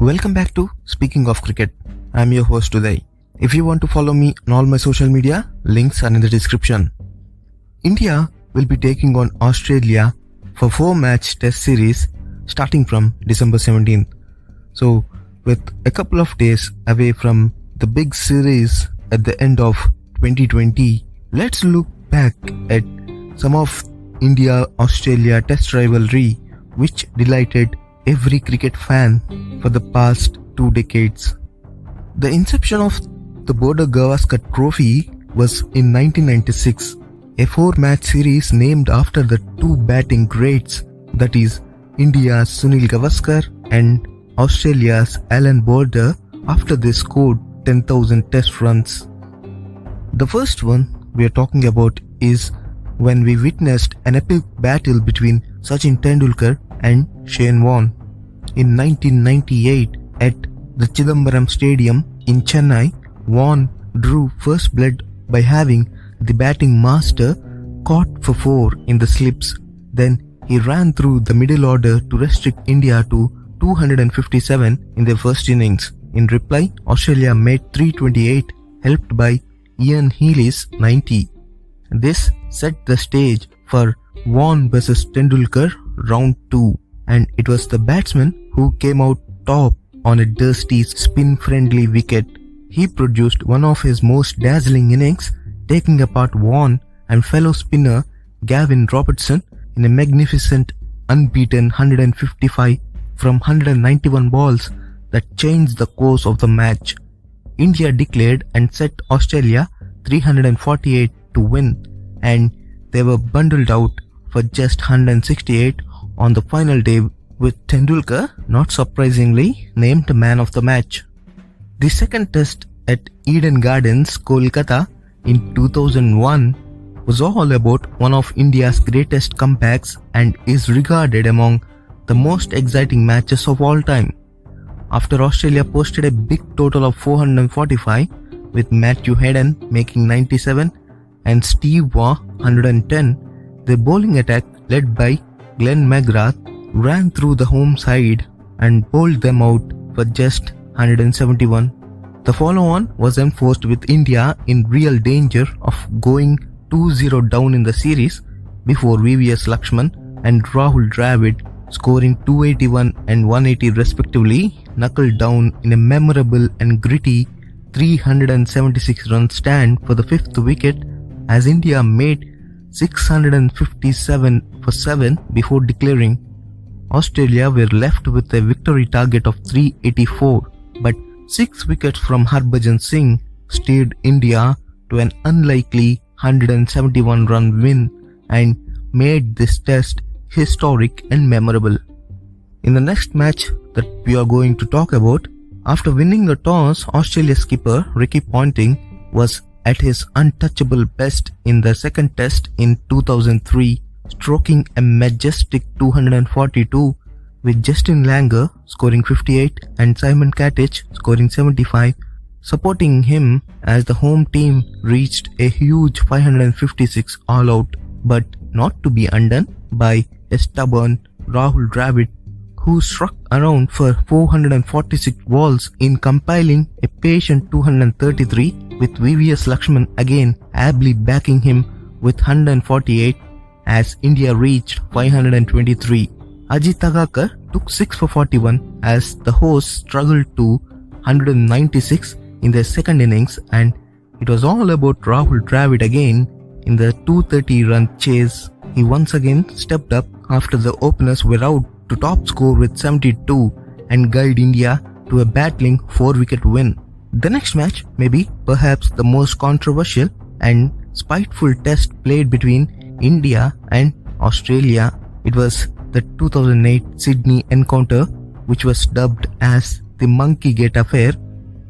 Welcome back to Speaking of Cricket. I'm your host Uday. If you want to follow me on all my social media, links are in the description. India will be taking on Australia for 4-match test series starting from December 17th. So, with a couple of days away from the big series at the end of 2020, let's look back at some of India-Australia test rivalry which delighted every cricket fan for the past 2 decades. The inception of the Border Gavaskar Trophy was in 1996, a 4-match series named after the 2 batting greats, that is, India's Sunil Gavaskar and Australia's Alan Border, after they scored 10,000 test runs. The first one we are talking about is when we witnessed an epic battle between Sachin Tendulkar and Shane Warne. In 1998, at the Chidambaram Stadium in Chennai, Warne drew first blood by having the batting master caught for 4 in the slips. Then he ran through the middle order to restrict India to 257 in their first innings. In reply, Australia made 328, helped by Ian Healy's 90. This set the stage for Warne vs Tendulkar round 2, and it was the batsman who came out top on a dusty spin-friendly wicket. He produced one of his most dazzling innings, taking apart Warne and fellow spinner Gavin Robertson in a magnificent unbeaten 155 from 191 balls that changed the course of the match. India declared and set Australia 348 to win, and they were bundled out for just 168 on the final day, with Tendulkar, not surprisingly, named man of the match. The second test at Eden Gardens, Kolkata in 2001 was all about one of India's greatest comebacks and is regarded among the most exciting matches of all time. After Australia posted a big total of 445, with Matthew Hayden making 97 and Steve Waugh 110, their bowling attack led by Glenn McGrath ran through the home side and bowled them out for just 171. The follow-on was enforced with India in real danger of going 2-0 down in the series before VVS Lakshman and Rahul Dravid, scoring 281 and 180 respectively, knuckled down in a memorable and gritty 376-run stand for the 5th wicket as India made 657 for 7 before declaring. Australia were left with a victory target of 384, but 6 wickets from Harbhajan Singh steered India to an unlikely 171-run win and made this test historic and memorable. In the next match that we are going to talk about, after winning the toss, Australia skipper Ricky Ponting was at his untouchable best in the second test in 2003, stroking a majestic 242 with Justin Langer scoring 58 and Simon Katich scoring 75, supporting him as the home team reached a huge 556 all-out, but not to be undone by a stubborn Rahul Dravid, who struck around for 446 balls in compiling a patient 233, with VVS Lakshman again ably backing him with 148 as India reached 523. Ajit Agakar took 6 for 41 as the hosts struggled to 196 in their second innings, and it was all about Rahul Dravid again in the 230-run chase. He once again stepped up after the openers were out to top score with 72 and guide India to a battling 4-wicket win. The next match may be perhaps the most controversial and spiteful test played between India and Australia. It was the 2008 Sydney encounter, which was dubbed as the Monkey Gate affair,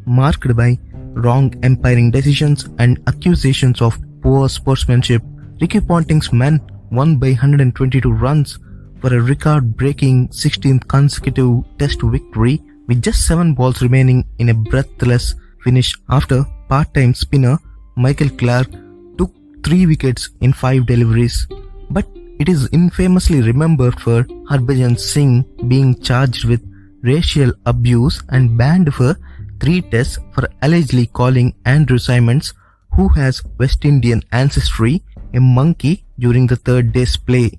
marked by wrong umpiring decisions and accusations of poor sportsmanship. Ricky Ponting's men won by 122 runs for a record-breaking 16th consecutive test victory, with just 7 balls remaining in a breathless finish after part-time spinner Michael Clarke took 3 wickets in 5 deliveries. But it is infamously remembered for Harbhajan Singh being charged with racial abuse and banned for 3 tests for allegedly calling Andrew Symonds, who has West Indian ancestry, a monkey during the third day's play.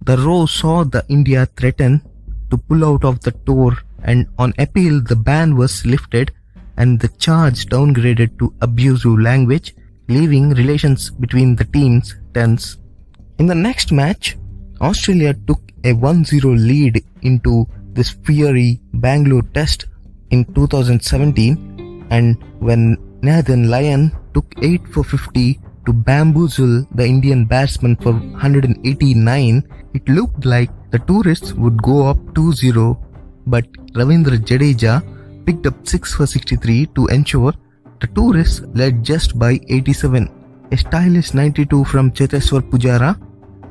The row saw the India threaten to pull out of the tour, and on appeal the ban was lifted and the charge downgraded to abusive language, leaving relations between the teams tense. In the next match, Australia took a 1-0 lead into this fiery Bangalore test in 2017, and when Nathan Lyon took 8 for 50 to bamboozle the Indian batsman for 189, it looked like the tourists would go up 2-0, but Ravindra Jadeja picked up 6 for 63 to ensure the tourists led just by 87. A stylish 92 from Cheteshwar Pujara,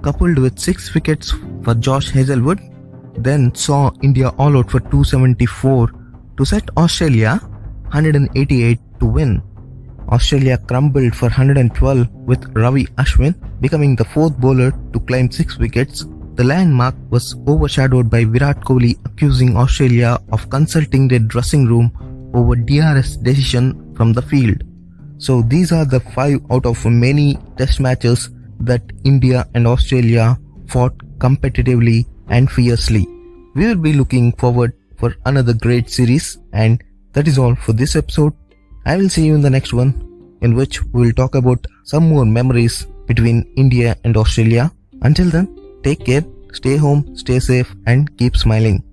coupled with 6 wickets for Josh Hazlewood, then saw India all out for 274 to set Australia 188 to win. Australia crumbled for 112 with Ravi Ashwin becoming the 4th bowler to climb 6 wickets. The landmark was overshadowed by Virat Kohli accusing Australia of consulting their dressing room over DRS decision from the field. So these are the 5 out of many test matches that India and Australia fought competitively and fiercely. We will be looking forward for another great series, and that is all for this episode. I will see you in the next one, in which we will talk about some more memories between India and Australia. Until then, take care, stay home, stay safe, and keep smiling.